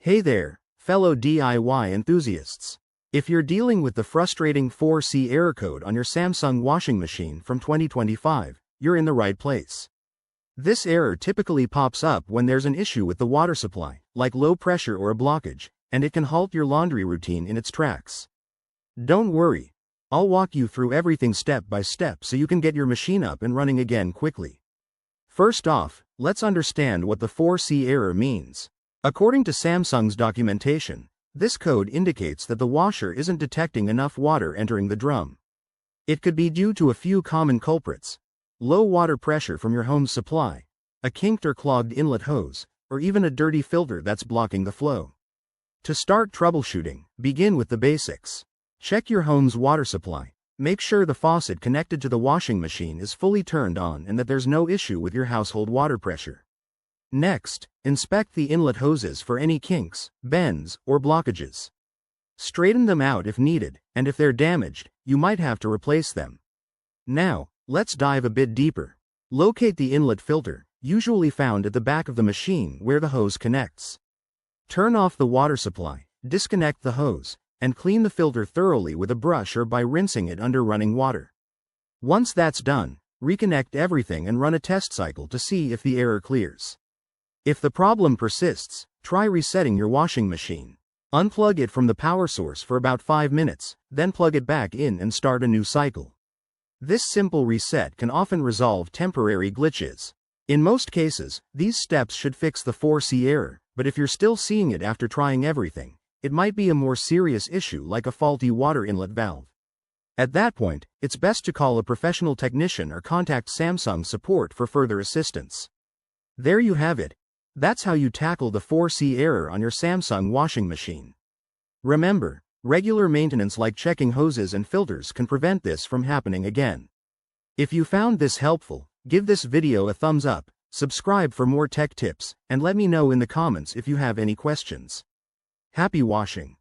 Hey there, fellow DIY enthusiasts. If you're dealing with the frustrating 4C error code on your Samsung washing machine from 2025, you're in the right place. This error typically pops up when there's an issue with the water supply, like low pressure or a blockage, and it can halt your laundry routine in its tracks. Don't worry. I'll walk you through everything step by step so you can get your machine up and running again quickly. First off, let's understand what the 4C error means. According to Samsung's documentation, this code indicates that the washer isn't detecting enough water entering the drum. It could be due to a few common culprits: low water pressure from your home's supply, a kinked or clogged inlet hose, or even a dirty filter that's blocking the flow. To start troubleshooting, begin with the basics. Check your home's water supply. Make sure the faucet connected to the washing machine is fully turned on and that there's no issue with your household water pressure. Next, inspect the inlet hoses for any kinks, bends, or blockages. Straighten them out if needed, and if they're damaged, you might have to replace them. Now, let's dive a bit deeper. Locate the inlet filter, usually found at the back of the machine where the hose connects. Turn off the water supply, disconnect the hose, and clean the filter thoroughly with a brush or by rinsing it under running water. Once that's done, reconnect everything and run a test cycle to see if the error clears. If the problem persists, try resetting your washing machine. Unplug it from the power source for about 5 minutes, then plug it back in and start a new cycle. This simple reset can often resolve temporary glitches. In most cases, these steps should fix the 4C error, but if you're still seeing it after trying everything, it might be a more serious issue like a faulty water inlet valve. At that point, it's best to call a professional technician or contact Samsung support for further assistance. There you have it. That's how you tackle the 4C error on your Samsung washing machine. Remember, regular maintenance like checking hoses and filters can prevent this from happening again. If you found this helpful, give this video a thumbs up, subscribe for more tech tips, and let me know in the comments if you have any questions. Happy washing!